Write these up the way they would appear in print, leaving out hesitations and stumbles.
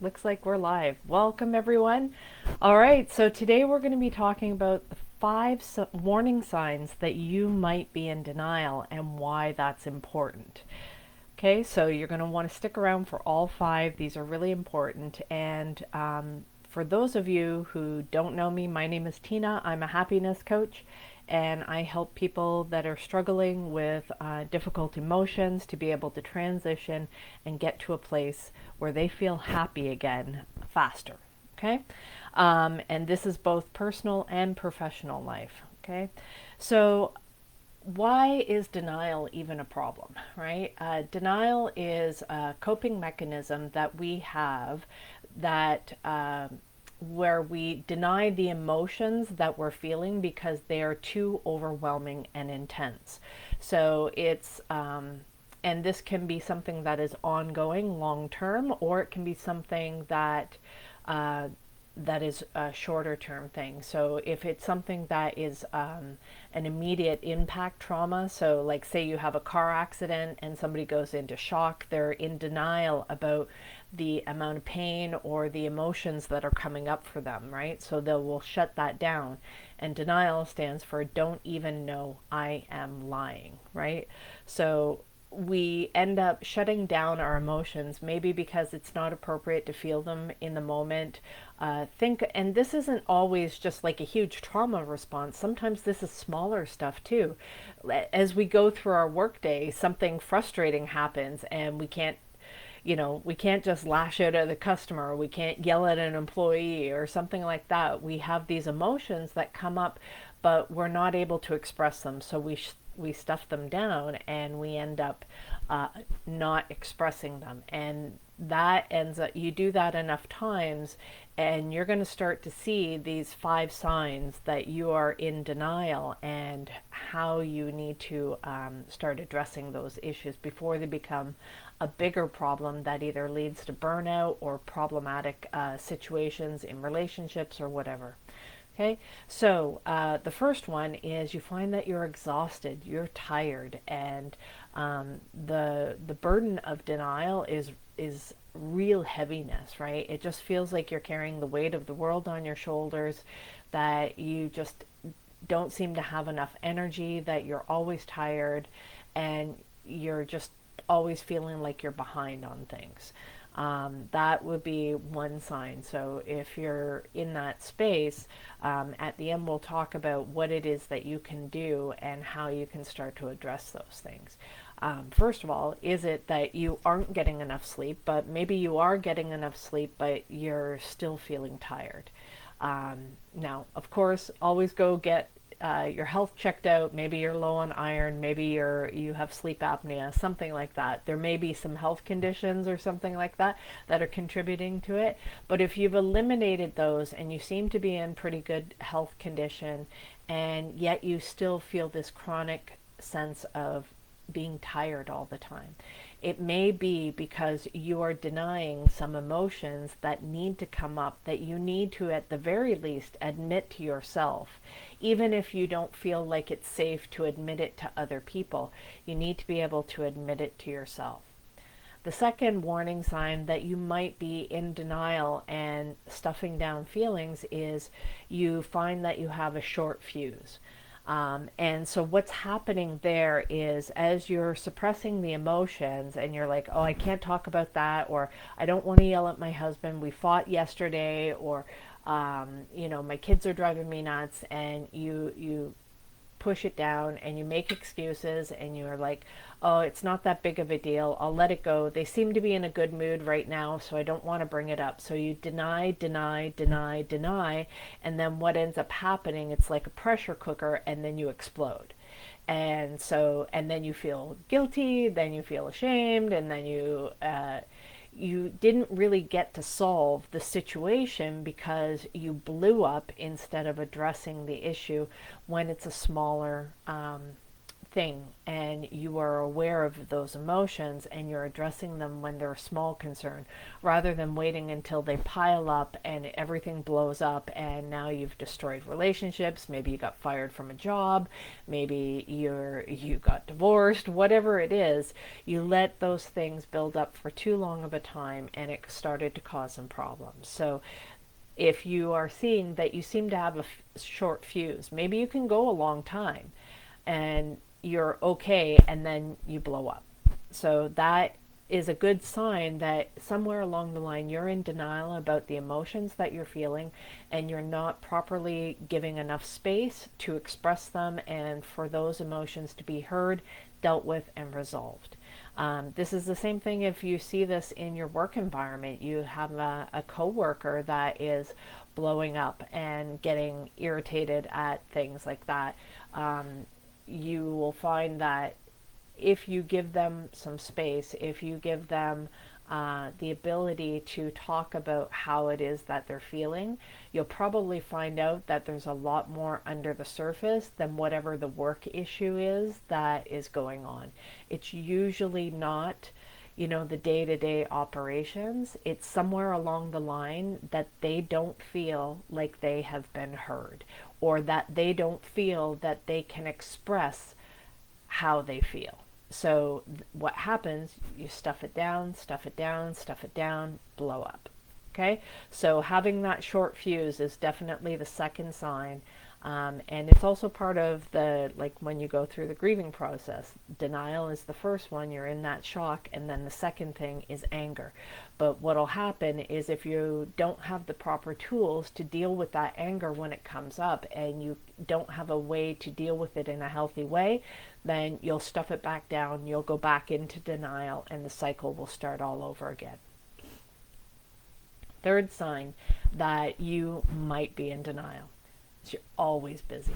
Looks like we're live. Welcome, everyone. All right, so today we're going to be talking about the five warning signs that you might be in denial and why that's important. Okay, so you're going to want to stick around for all five. These are really important. And for those of you who don't know me, my name is Tina. I'm a happiness coach, and I help people that are struggling with difficult emotions to be able to transition and get to a place where they feel happy again faster. Okay, and this is both personal and professional life. Okay, so why is denial even a problem, right? Denial is a coping mechanism that we have that where we deny the emotions that we're feeling because they are too overwhelming and intense. So and this can be something that is ongoing, long term, or it can be something uh, that is a shorter term thing. So if it's something that is an immediate impact trauma, so like say you have a car accident and somebody goes into shock, they're in denial about the amount of pain or the emotions that are coming up for them, right? So they will shut that down. And denial stands for don't even know I am lying, right? So we end up shutting down our emotions, maybe because it's not appropriate to feel them in the moment. And this isn't always just like a huge trauma response. Sometimes this is smaller stuff too. As we go through our workday, something frustrating happens and we can't just lash out at the customer, we can't yell at an employee or something like that. We have these emotions that come up, but we're not able to express them. So we stuff them down and we end up not expressing them. And that ends up, you do that enough times, and you're going to start to see these five signs that you are in denial and how you need to start addressing those issues before they become a bigger problem that either leads to burnout or problematic situations in relationships or whatever. Okay, so the first one is you find that you're exhausted, you're tired, and the burden of denial is real heaviness, right? It just feels like you're carrying the weight of the world on your shoulders, that you just don't seem to have enough energy, that you're always tired, and you're just always feeling like you're behind on things. That would be one sign. So if you're in that space, at the end we'll talk about what it is that you can do and how you can start to address those things. First of all, is it that you aren't getting enough sleep, but maybe you are getting enough sleep, but you're still feeling tired? Now, of course, always go get your health checked out. Maybe you're low on iron, maybe you have sleep apnea, something like that. There may be some health conditions or something like that that are contributing to it. But if you've eliminated those and you seem to be in pretty good health condition, and yet you still feel this chronic sense of being tired all the time, it may be because you are denying some emotions that need to come up, that you need to, at the very least, admit to yourself. Even if you don't feel like it's safe to admit it to other people, you need to be able to admit it to yourself. The second warning sign that you might be in denial and stuffing down feelings is you find that you have a short fuse. And so what's happening there is, as you're suppressing the emotions and you're like, oh, I can't talk about that, or I don't want to yell at my husband, we fought yesterday, or my kids are driving me nuts, and you push it down and you make excuses and you're like, oh, it's not that big of a deal, I'll let it go. They seem to be in a good mood right now, so I don't want to bring it up. So you deny, deny, deny, deny, and then what ends up happening, it's like a pressure cooker, and then you explode. And then you feel guilty, then you feel ashamed, and then you didn't really get to solve the situation because you blew up instead of addressing the issue when it's a smaller thing and you are aware of those emotions and you're addressing them when they're a small concern rather than waiting until they pile up and everything blows up and now you've destroyed relationships. Maybe you got fired from a job, maybe you got divorced, whatever it is. You let those things build up for too long of a time and it started to cause some problems. So if you are seeing that you seem to have a short fuse, maybe you can go a long time and you're okay and then you blow up. So that is a good sign that somewhere along the line you're in denial about the emotions that you're feeling and you're not properly giving enough space to express them and for those emotions to be heard, dealt with, and resolved. This is the same thing if you see this in your work environment. You have a coworker that is blowing up and getting irritated at things like that. You will find that if you give them some space, if you give them the ability to talk about how it is that they're feeling, you'll probably find out that there's a lot more under the surface than whatever the work issue is that is going on. It's usually not, the day-to-day operations. It's somewhere along the line that they don't feel like they have been heard or that they don't feel that they can express how they feel. So what happens, you stuff it down, stuff it down, stuff it down, blow up. Okay, so having that short fuse is definitely the second sign. And it's also part of like when you go through the grieving process. Denial is the first one, you're in that shock, and then the second thing is anger. But what'll happen is if you don't have the proper tools to deal with that anger when it comes up, and you don't have a way to deal with it in a healthy way, then you'll stuff it back down, you'll go back into denial, and the cycle will start all over again. Third sign that you might be in denial. You're always busy,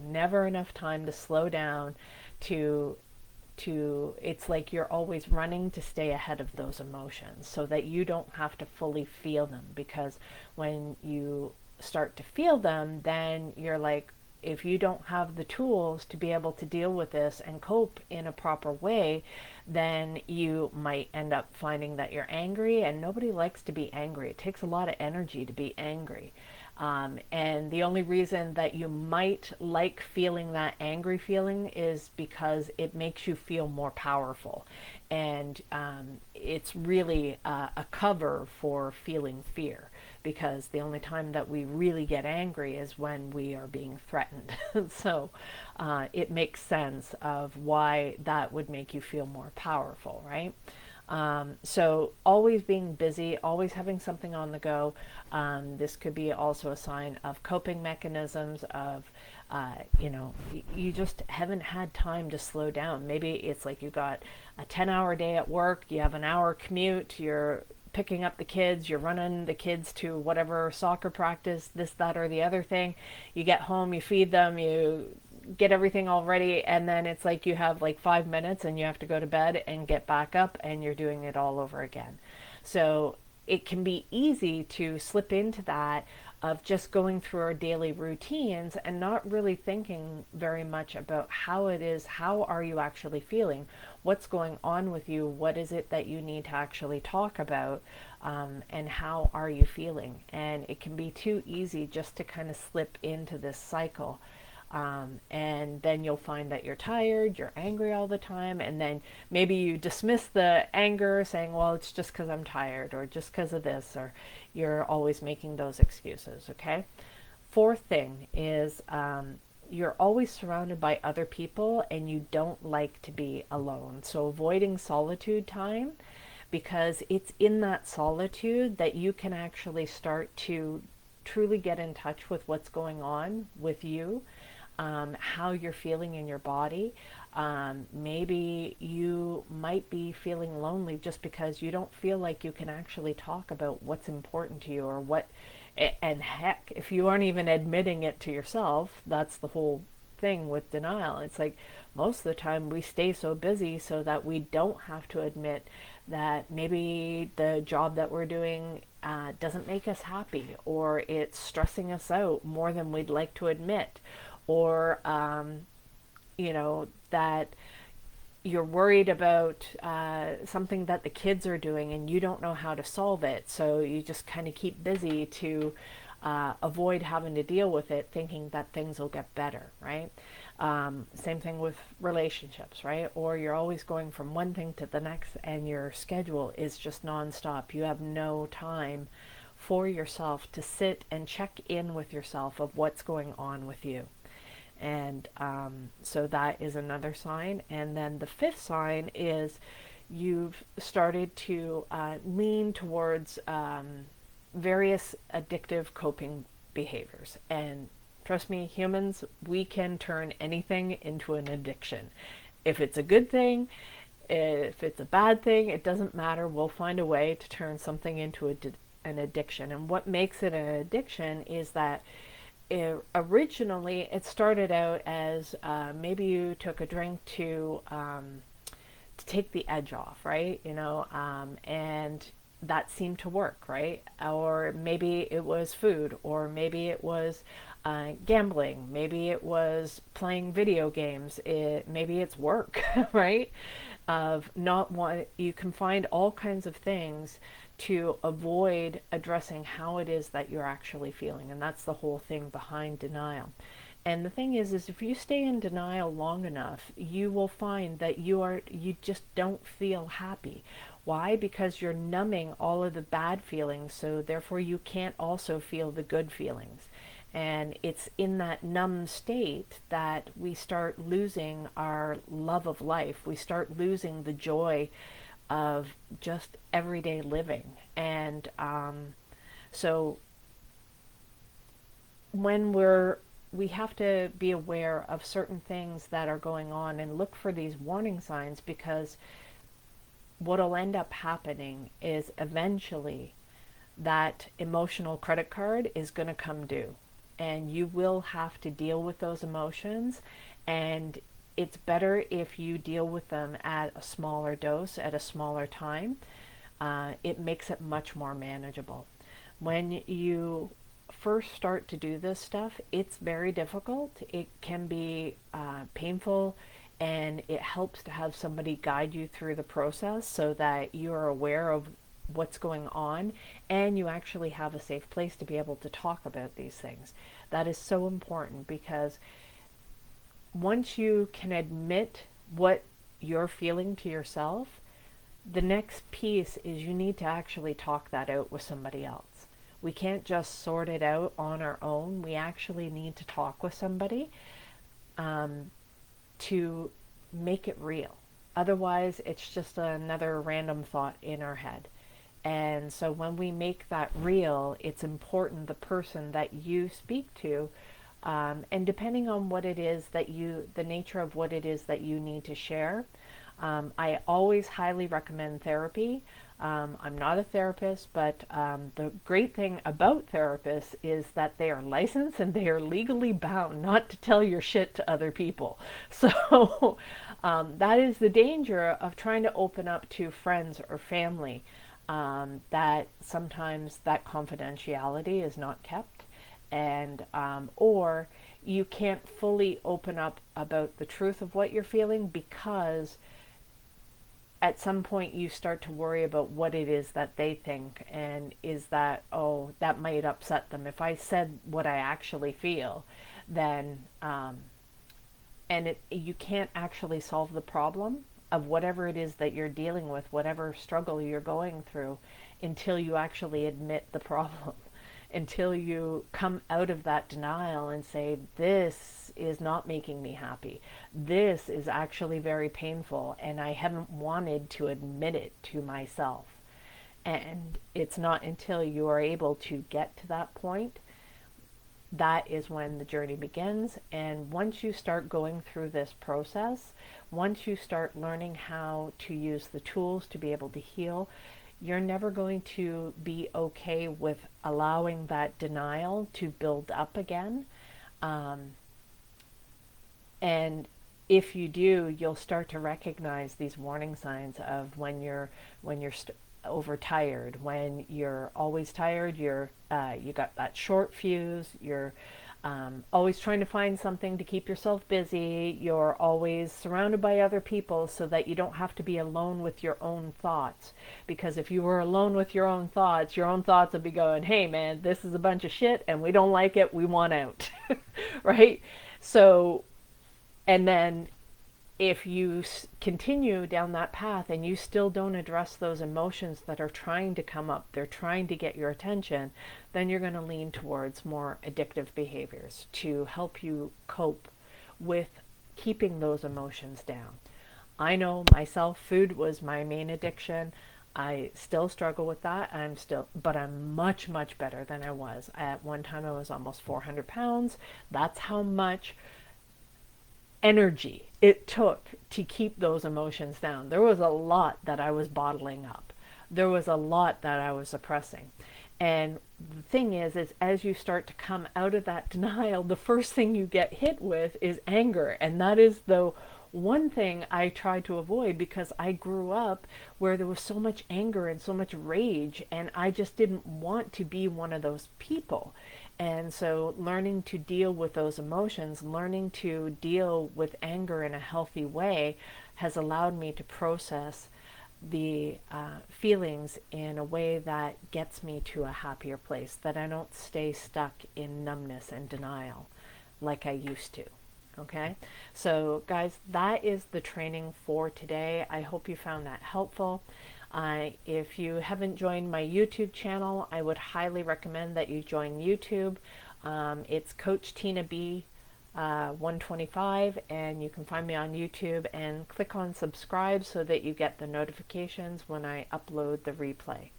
never enough time to slow down, to it's like you're always running to stay ahead of those emotions so that you don't have to fully feel them, because when you start to feel them, then you're like, if you don't have the tools to be able to deal with this and cope in a proper way, then you might end up finding that you're angry, and nobody likes to be angry. It takes a lot of energy to be angry. And the only reason that you might like feeling that angry feeling is because it makes you feel more powerful. And it's really a cover for feeling fear, because the only time that we really get angry is when we are being threatened. So it makes sense of why that would make you feel more powerful, right? So always being busy, always having something on the go. This could be also a sign of coping mechanisms of, you just haven't had time to slow down. Maybe it's like you got a 10-hour day at work, you have an hour commute, you're picking up the kids, you're running the kids to whatever soccer practice, this, that, or the other thing. You get home, you feed them, you get everything all ready, and then it's like you have like 5 minutes and you have to go to bed and get back up and you're doing it all over again. So it can be easy to slip into that of just going through our daily routines and not really thinking very much about how it is, how are you actually feeling, what's going on with you, what is it that you need to actually talk about, and how are you feeling. And it can be too easy just to kind of slip into this cycle. And then you'll find that you're tired, you're angry all the time, and then maybe you dismiss the anger saying, well, it's just because I'm tired, or just because of this, or you're always making those excuses, okay? Fourth thing is you're always surrounded by other people and you don't like to be alone. So avoiding solitude time, because it's in that solitude that you can actually start to truly get in touch with what's going on with you. How you're feeling in your body. Maybe you might be feeling lonely just because you don't feel like you can actually talk about what's important to you, or what, and heck, if you aren't even admitting it to yourself, that's the whole thing with denial. It's like most of the time we stay so busy so that we don't have to admit that maybe the job that we're doing doesn't make us happy, or it's stressing us out more than we'd like to admit, or that you're worried about something that the kids are doing and you don't know how to solve it. So you just kind of keep busy to avoid having to deal with it, thinking that things will get better, right? Same thing with relationships, right? Or you're always going from one thing to the next and your schedule is just nonstop. You have no time for yourself to sit and check in with yourself of what's going on with you. And so that is another sign. And then the fifth sign is you've started to lean towards various addictive coping behaviors. And trust me, humans, we can turn anything into an addiction. If it's a good thing, if it's a bad thing, it doesn't matter. We'll find a way to turn something into an addiction. And what makes it an addiction is that originally it started out as maybe you took a drink to take the edge off, right? And that seemed to work, right? Or maybe it was food, or maybe it was gambling, maybe it was playing video games, maybe it's work, right? Of not want You can find all kinds of things to avoid addressing how it is that you're actually feeling, and that's the whole thing behind denial. And the thing is if you stay in denial long enough, you will find that you just don't feel happy. Why? Because you're numbing all of the bad feelings, so therefore you can't also feel the good feelings. And it's in that numb state that we start losing our love of life. We start losing the joy of just everyday living. And so when we have to be aware of certain things that are going on and look for these warning signs, because what'll end up happening is eventually that emotional credit card is going to come due, and you will have to deal with those emotions. And it's better if you deal with them at a smaller dose, at a smaller time. It makes it much more manageable. When you first start to do this stuff, it's very difficult. It can be painful, and it helps to have somebody guide you through the process so that you're aware of what's going on and you actually have a safe place to be able to talk about these things. That is so important, because once you can admit what you're feeling to yourself, the next piece is you need to actually talk that out with somebody else. We can't just sort it out on our own. We actually need to talk with somebody to make it real. Otherwise, it's just another random thought in our head. And so when we make that real, it's important the person that you speak to, and depending on what it is that the nature of what it is that you need to share, I always highly recommend therapy. I'm not a therapist, but the great thing about therapists is that they are licensed and they are legally bound not to tell your shit to other people. So that is the danger of trying to open up to friends or family, that sometimes that confidentiality is not kept, and or you can't fully open up about the truth of what you're feeling, because at some point you start to worry about what it is that they think, and is that, oh, that might upset them if I said what I actually feel, then you can't actually solve the problem of whatever it is that you're dealing with, whatever struggle you're going through, until you actually admit the problem, until you come out of that denial and say, this is not making me happy. This is actually very painful, and I haven't wanted to admit it to myself. And it's not until you are able to get to that point that is when the journey begins. And once you start going through this process, once you start learning how to use the tools to be able to heal, you're never going to be okay with allowing that denial to build up again. And if you do, you'll start to recognize these warning signs of when you're overtired, when you're always tired, you got that short fuse, you're always trying to find something to keep yourself busy. You're always surrounded by other people so that you don't have to be alone with your own thoughts. Because if you were alone with your own thoughts would be going, hey man, this is a bunch of shit and we don't like it, we want out. Right? So, and then if you continue down that path and you still don't address those emotions that are trying to come up, they're trying to get your attention, then you're going to lean towards more addictive behaviors to help you cope with keeping those emotions down. I know myself, food was my main addiction. I still struggle with that. But I'm much, much better than I was. At one time, I was almost 400 pounds. That's how much energy it took to keep those emotions down. There was a lot that I was bottling up. There was a lot that I was suppressing. And the thing is as you start to come out of that denial, the first thing you get hit with is anger. And that is the one thing I tried to avoid, because I grew up where there was so much anger and so much rage, and I just didn't want to be one of those people. And so learning to deal with those emotions, learning to deal with anger in a healthy way has allowed me to process the feelings in a way that gets me to a happier place, that I don't stay stuck in numbness and denial like I used to. Okay, so guys, that is the training for today. I hope you found that helpful. If you haven't joined my YouTube channel, I would highly recommend that you join YouTube. It's Coach Tina B 125, and you can find me on YouTube, and click on subscribe so that you get the notifications when I upload the replay.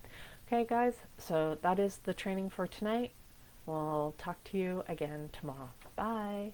Okay guys, so that is the training for tonight. We'll talk to you again tomorrow. Bye.